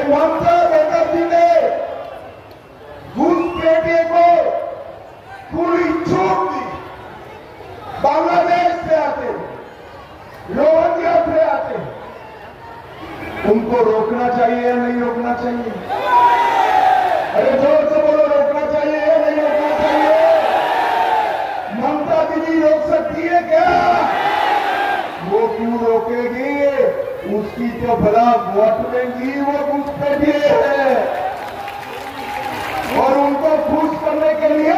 ममता बनर्जी ने घुसपैठिए को पूरी छूट दी। बांग्लादेश से आते, रोहिंग्या से आते, उनको रोकना चाहिए या नहीं रोकना चाहिए? अरे जोर से बोलो, रोकना चाहिए या नहीं रोकना चाहिए? ममता दीदी रोक सकती है क्या? वो क्यों रोकेगी? उसकी तो भला वोट देंगी, वो घुसपैठिए है। और उनको खुश करने के लिए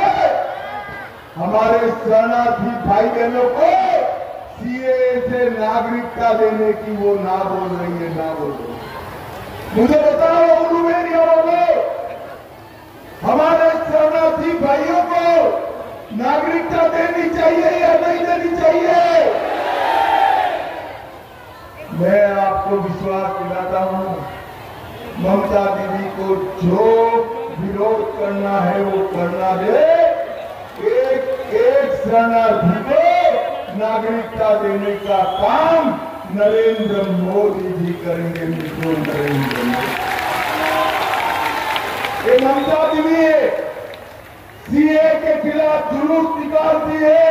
हमारे शरणार्थी भाई बहनों को सीएए से नागरिकता देने की वो ना बोल रही है, ना बोल रही है। मुझे बताओ उलू एरिया वालों, हमारे शरणार्थी भाइयों को नागरिकता देनी चाहिए या नहीं देनी चाहिए? मैं आपको विश्वास दिलाता हूं, ममता दीदी को जो विरोध करना है वो करना दे। एक शरणार्थी को नागरिकता देने का काम नरेंद्र मोदी जी करेंगे, मित्रों, नरेंद्र मोदी। ये ममता दीदी सीए के खिलाफ जुलूस निकालती है।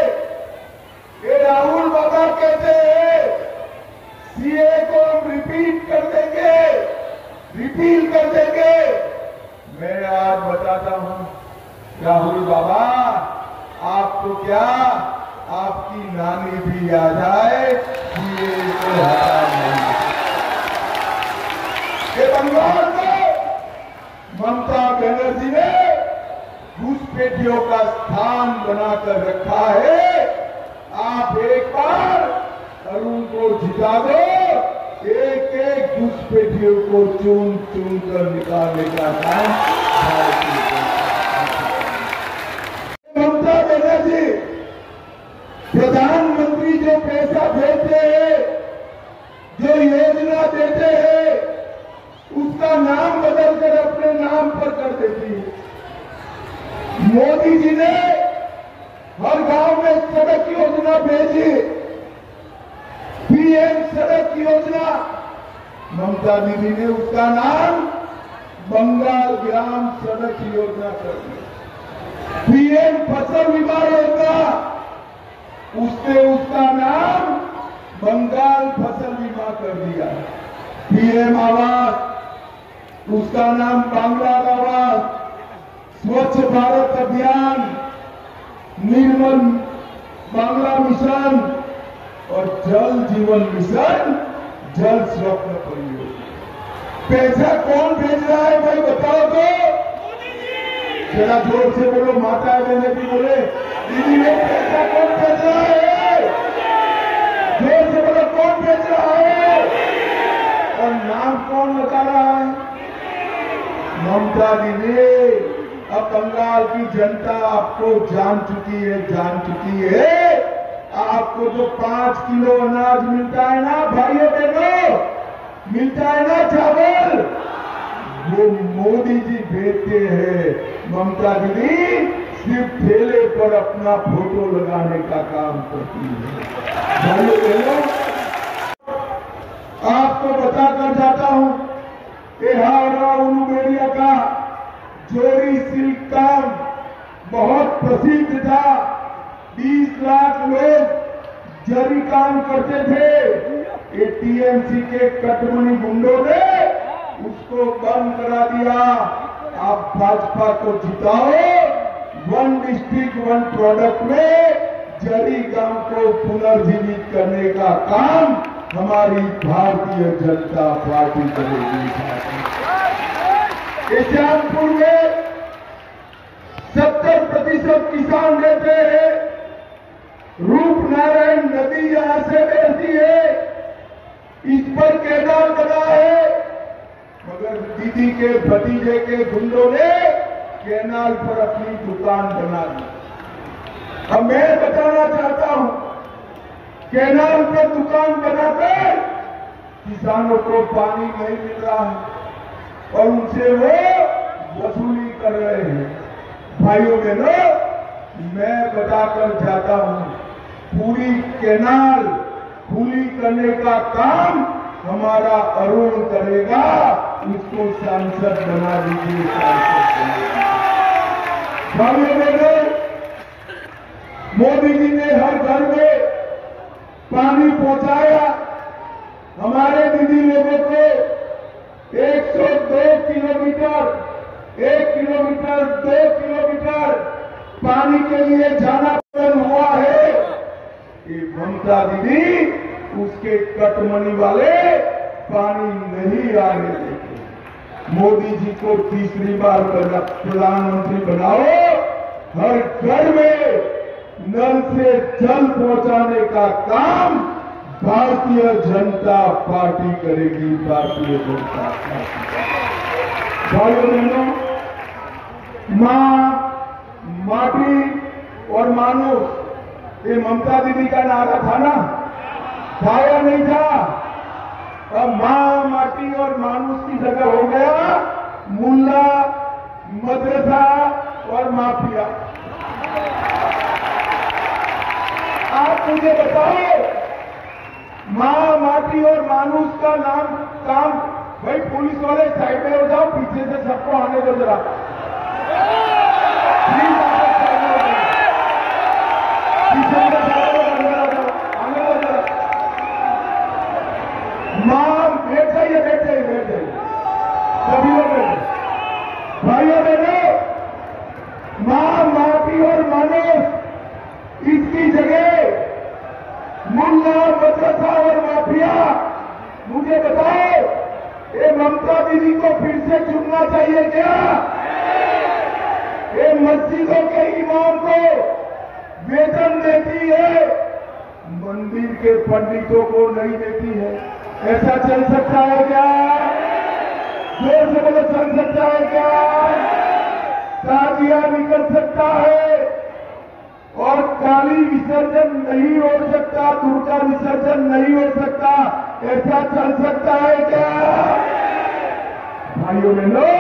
ये राहुल बाबा कहते हैं सीए को हम रिपीट कर देंगे, रिपील कर देंगे। मैं आज बताता हूं राहुल बाबा, आपको क्या, आपकी नानी भी आ जाए, सीए को हटा नहीं। ये बंगाल में ममता बनर्जी ने घुसपैठियों का स्थान बनाकर रखा है। आप एक बार अरुण को जिता दो, एक एक घुसपैठियों को चुन चुन कर निकालने का काम ममता बनर्जी प्रधानमंत्री जो पैसा देते हैं, जो योजना देते हैं, उसका नाम बदलकर अपने नाम पर कर देती है। मोदी जी ने हर गांव में सड़क योजना भेजी, पीएम सड़क योजना। ममता दीदी ने उसका नाम बंगाल ग्राम सड़क योजना कर दिया। पीएम फसल बीमा योजना, उसने उसका नाम बंगाल फसल बीमा कर दिया। पीएम आवास, उसका नाम बांग्ला आवास। स्वच्छ भारत अभियान, निर्मल बांग्ला मिशन और जल जीवन मिशन, जल स्वप्न परियोजना। पैसा कौन भेज रहा है भाई बताओ तो? जरा जोर से बोलो, माता बहने भी बोले, दीदी में पैसा कौन भेज रहा है? जोर से बोलो, कौन भेज रहा है? और नाम कौन लगा रहा है? ममता दीदी। अब बंगाल की जनता आपको जान चुकी है, जान चुकी है। आपको जो 5 किलो अनाज मिलता है ना भाइयों बहनों, मिलता है ना चावल, वो मोदी जी भेजते हैं। ममता दीदी सिर्फ ठेले पर अपना फोटो लगाने का काम करती है। भाइयों बहनों, आपको बताकर जाता हूं कि हावड़ा उलूबेड़िया का जोरी सिल्क काम बहुत प्रसिद्ध था। 20 लाख लोग जरी काम करते थे। टीएमसी के कटमनी गुंडों ने उसको बंद करा दिया। आप भाजपा को जिताओ, 1 डिस्ट्रिक्ट 1 प्रोडक्ट में जरी काम को पुनर्जीवित करने का काम हमारी भारतीय जनता पार्टी करेगी। श्यामपुर में 70% किसान रहते हैं। रूपनारायण नदी यहां से बहती है, इस पर कैनाल बना है, मगर दीदी के भतीजे के गुंडों ने कैनाल पर अपनी दुकान बना दी। अब मैं बताना चाहता हूं, कैनाल पर दुकान बनाकर किसानों को पानी नहीं मिल रहा है और उनसे वो वसूली कर रहे हैं। भाइयों बहनों, मैं बताकर जाता हूं, पूरी कैनाल खुली करने का काम हमारा अरुण करेगा। उसको सांसद बना दीजिए, सांसद बना दीजिए। भाइयों बहनों, मोदी जी ने हर घर में पानी पहुंचाया। हमारे दीदी लोगों को 102 किलोमीटर, 1 किलोमीटर, 2 किलोमीटर पानी के लिए जाना हुआ है। ये ममता दीदी उसके कटमनी वाले पानी नहीं आने देते। मोदी जी को तीसरी बार प्रधानमंत्री बनाओ, हर घर में नल से जल पहुंचाने का काम भारतीय जनता पार्टी करेगी, भारतीय जनता पार्टी। भाइयों बहनों, मां, माटी और मानुष, ये ममता दीदी का नारा था ना, था या नहीं था? अब मां, माटी और मानुष की जगह हो गया मुल्ला, मदरसा और माफिया। आप मुझे बताओ, मां, माटी और मानुष का नाम काम, भाई पुलिस वाले साइड में हो जाओ, पीछे से सबको आने दो जरा। प्लीज पीछे से सबको अंदर आ जाओ, आने दो जरा। मां, बैठ जाइए, बैठ जाइए, बैठ जाइए, सभी लोग बैठ जाइए। भाइयों बहनों, मां, माटी और मानुष, इसकी जगह मुल्ला, मदरसा और माफिया। मुझे बताओ, ये ममता दीदी को फिर से चुनना चाहिए क्या? ये मस्जिदों के इमाम को वेतन देती है, मंदिर के पंडितों को नहीं देती है। ऐसा चल सकता है क्या? जोर से बोलो, चल सकता है क्या? ताजिया निकल सकता है और काली विसर्जन नहीं हो सकता, दुर्गा विसर्जन नहीं हो सकता, ऐसा चल सकता है क्या? भाइयों बहनों,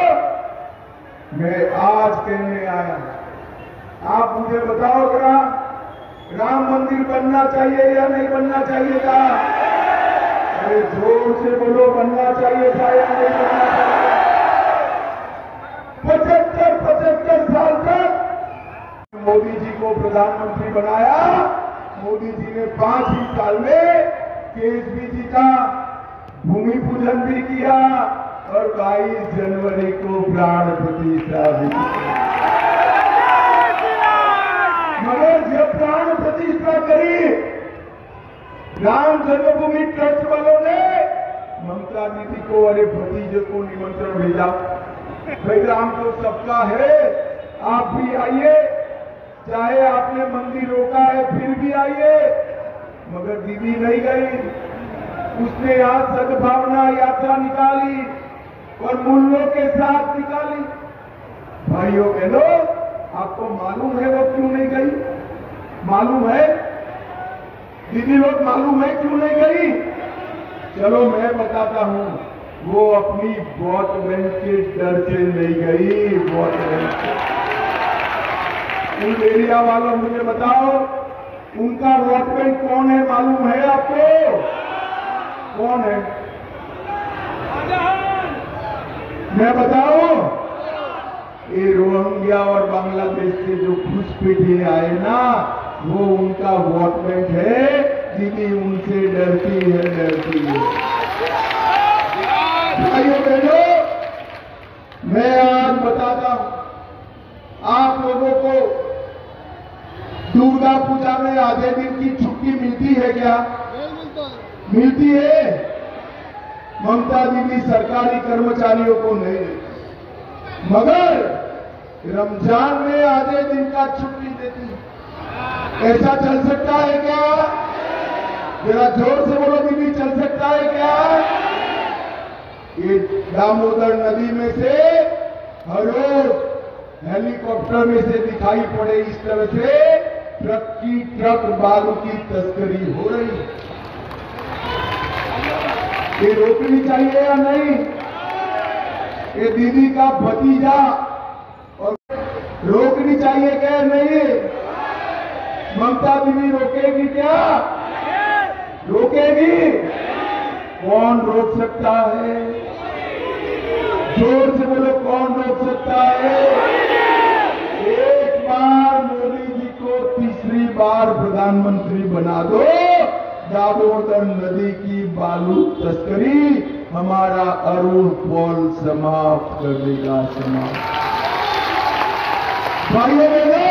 मैं आज कहने आया, आप मुझे बताओ जरा, राम मंदिर बनना चाहिए या नहीं बनना चाहिए था? अरे जोर से बोलो, बनना चाहिए था या नहीं बनना चाहिए? 75 साल तक मोदी जी को प्रधानमंत्री बनाया। मोदी जी ने 5 ही साल में केस भी जीता, भूमि पूजन भी किया और 22 जनवरी को प्राण प्रतिष्ठा भी की। मगर जब प्राण प्रतिष्ठा करी राम जन्मभूमि ट्रस्ट वालों ने, ममता दीदी को, अरे भतीजे को निमंत्रण भेजा, भाई राम तो सबका है, आप भी आइए, चाहे आपने मंदिर रोका है फिर भी आइए। मगर दीदी नहीं गई, उसने यहां सद्भावना यात्रा निकाली और मूल्यों के साथ निकाली। भाइयों बहनों, आपको मालूम है वो क्यों नहीं गई? मालूम है दीदी लोग, मालूम है क्यों नहीं गई? चलो मैं बताता हूं, वो अपनी वोट बैंक के डर से नहीं गई। वोट बैंक उन एरिया वालों, मुझे बताओ, उनका वोट बैंक कौन है? मालूम है आपको? कौन है? मैं बताऊं? ये रोहिंग्या और बांग्लादेश से जो घुसपैठिए आए ना, वो उनका वोट बैंक है। दीदी उनसे डरती है, डरती है। भाइयों बहनों, मैं आज बताता हूं, आप लोगों को दुर्गा पूजा में आधे दिन की छुट्टी मिलती है क्या? मिलती है। ममता दीदी सरकारी कर्मचारियों को नहीं देती, मगर रमजान में आधे दिन का छुट्टी देती है। ऐसा चल सकता है क्या? जरा जोर से बोलो दीदी, चल सकता है क्या? ये दामोदर नदी में से हर रोज हेलीकॉप्टर में से दिखाई पड़े इस तरह से ट्रक बालू की तस्करी हो रही है। ये रोकनी चाहिए या नहीं? ये दीदी का भतीजा, और रोकनी चाहिए क्या? नहीं। ममता दीदी रोकेगी क्या? रोकेगी? कौन रोक सकता है? जोर से बोलो, कौन रोक सकता है? एक बार मोदी जी को तीसरी बार प्रधानमंत्री बना दो, दामोदर नदी की बालू तस्करी हमारा अरुण पॉल समाप्त कर देगा, समाप्त। भाइयों बहनों,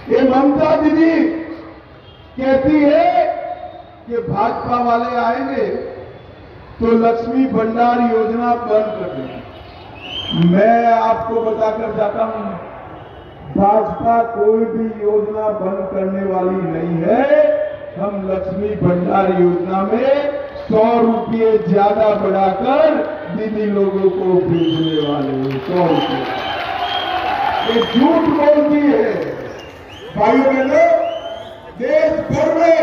ये ममता दीदी कहती है कि भाजपा वाले आएंगे तो लक्ष्मी भंडार योजना बंद कर देंगे। मैं आपको बताकर जाता हूं, भाजपा कोई भी योजना बंद करने वाली नहीं है। हम लक्ष्मी भंडार योजना में 100 रुपये ज्यादा बढ़ाकर दीदी लोगों को भेजने वाले हैं, 100 रुपये। ये झूठ बोलती है। भाइयों बहनों, देश भर में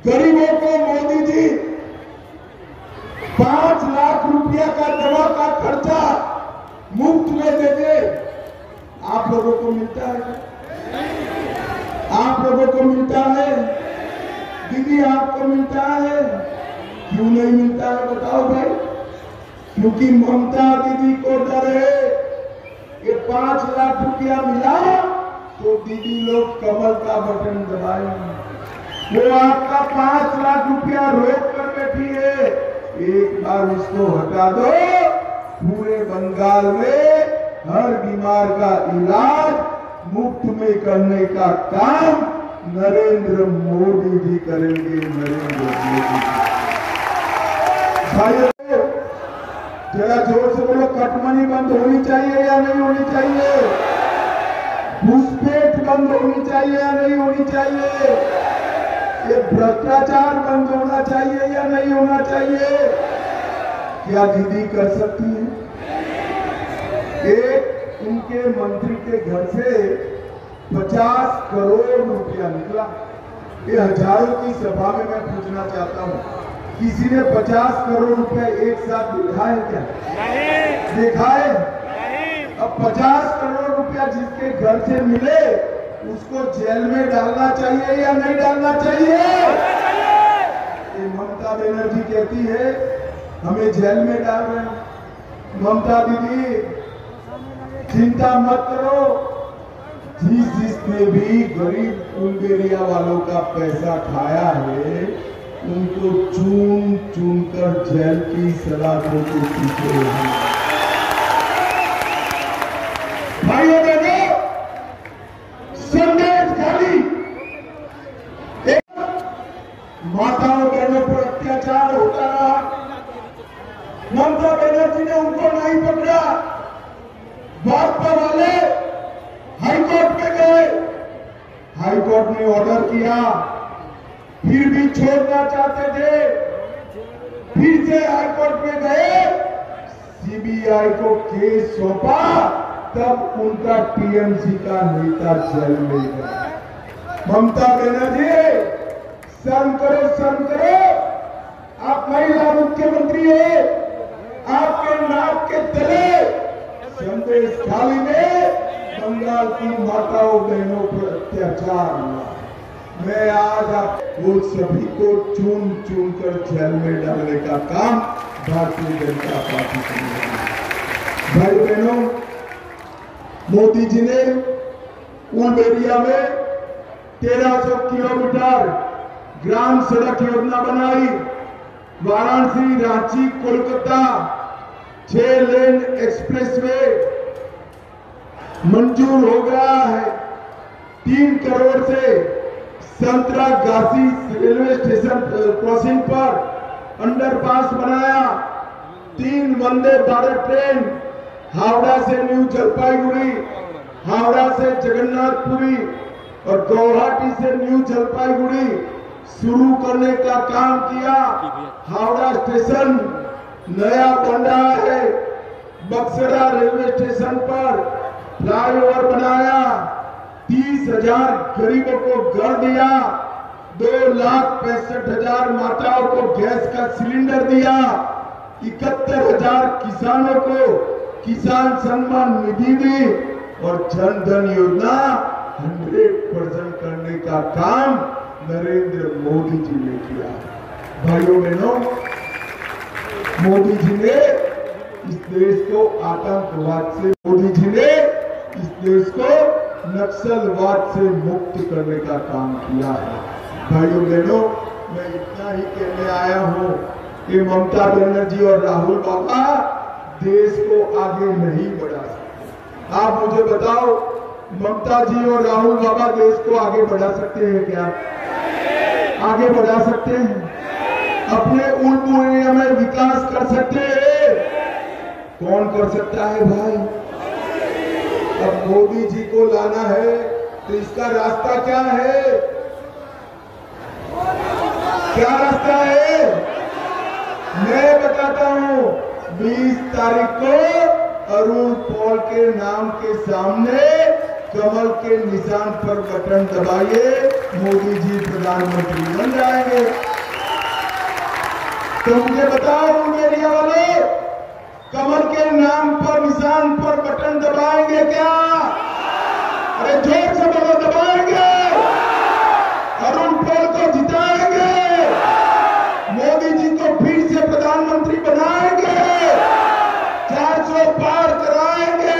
गरीबों को मोदी जी 5 लाख रुपया का दवा का खर्चा मुफ्त में देते। आप लोगों को मिलता है? आप लोगों को मिलता है? दीदी आपको मिलता है? क्यों नहीं मिलता है बताओ भाई? क्योंकि ममता दीदी को डर है, ये 5 लाख रुपया मिला तो दीदी लोग कमल का बटन दबाएंगे। वो आपका 5 लाख रुपया रोक कर बैठी है, एक बार उसको हटा दो, पूरे बंगाल में हर बीमार का इलाज मुफ्त में करने का काम नरेंद्र मोदी जी करेंगे। नरेंद्र मोदी जी। भाइयों, जरा जोर से बोलो, कटमनी बंद होनी चाहिए या नहीं होनी चाहिए? घुसपैठ बंद होनी चाहिए या नहीं होनी चाहिए? ये भ्रष्टाचार बंद होना चाहिए या नहीं होना चाहिए? क्या दीदी कर सकती है? एक उनके मंत्री के घर से 50 करोड़ रुपया निकला। ये हजारों की सभा में मैं पूछना चाहता हूँ, किसी ने 50 करोड़ रुपया एक साथ देखा है क्या? नहीं देखा है। अब 50 करोड़ रुपया जिसके घर से मिले उसको जेल में डालना चाहिए या नहीं डालना चाहिए? ये ममता बनर्जी कहती है हमें जेल में डाल रहे हैं। ममता दीदी चिंता मत करो, जिसने भी गरीब बुल्गारिया वालों का पैसा खाया है उनको चुन चुन कर जेल की सलाखों के पीछे हैं। भाइयों बहनों, संदेश खाली एक माताओं बहनों पर अत्याचार होता रहा, ममता बनर्जी ने उनको नहीं पकड़ा। भाजपा वाले हाईकोर्ट में गए, हाईकोर्ट ने ऑर्डर किया, फिर भी छोड़ना चाहते थे, फिर से हाईकोर्ट में गए, सीबीआई को केस सौंपा, तब उनका टीएमसी का नेता जेल में गया। ममता बनर्जी, शर्म करो, शर्म करो। आप महिला मुख्यमंत्री है, आपके नाक के तले संदेश खाली में बंगाल की माताओं बहनों पर अत्याचार हुआ। मैं आज आप वो सभी को चुन चुन कर जेल में डालने का काम भारतीय जनता पार्टी करेगी। भाई बहनों, मोदी जी ने उलबेरिया में 1300 किलोमीटर ग्राम सड़क योजना बनाई। वाराणसी, रांची, कोलकाता 6 लेन एक्सप्रेसवे मंजूर हो गया है। 3 करोड़ से संतरागाछी रेलवे स्टेशन क्रॉसिंग पर अंडरपास बनाया। 3 वंदे भारत ट्रेन हावड़ा से न्यू जलपाईगुड़ी, हावड़ा से जगन्नाथपुरी और गुवाहाटी से न्यू जलपाईगुड़ी शुरू करने का काम किया। हावड़ा स्टेशन नया बन रहा है। बक्सरा रेलवे स्टेशन पर फ्लाईओवर बनाया। 30,000 गरीबों को घर दिया। 2,65,000 माताओं को गैस का सिलेंडर दिया। 71,000 किसानों को किसान सम्मान निधि दी और जन धन योजना 100% करने का काम नरेंद्र मोदी जी ने किया। भाइयों बहनों, मोदी जी ने देश को आतंकवाद से, मोदी जी ने इस देश को नक्सलवाद से मुक्त करने का काम किया है। भाइयों बहनों, मैं इतना ही कहने आया हूं कि ममता बनर्जी और राहुल बाबा देश को आगे नहीं बढ़ा सकते। आप मुझे बताओ, ममता जी और राहुल बाबा देश को आगे बढ़ा सकते हैं क्या? आगे बढ़ा सकते हैं? अपने उल्ट में विकास कर सकते हैं? कौन कर सकता है भाई? अब मोदी जी को लाना है तो इसका रास्ता क्या है? क्या रास्ता है? मैं बताता हूं। 20 तारीख को अरुण पॉल के नाम के सामने कमल के निशान पर बटन दबाइए, मोदी जी प्रधानमंत्री बन जाएंगे। तो मुझे बताओ मीडिया वाले, कमल के नाम पर निशान पर बटन दबाएंगे क्या? अरे जोर से बोलो, दबाएंगे? अरुण पॉल को जिताएंगे? मोदी जी को फिर से प्रधानमंत्री बनाएंगे? 400 पार कराएंगे?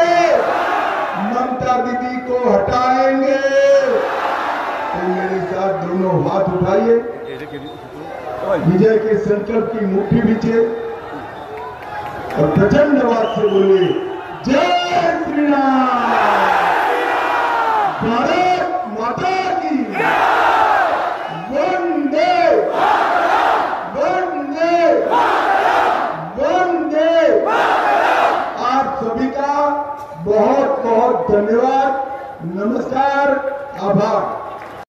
ममता दीदी को हटाएंगे? तो मेरे साथ दोनों हाथ उठाइए, विजय के संकल्प की मुट्ठी बीचे और प्रचंड आवाज से बोले, जय श्री राम। भारत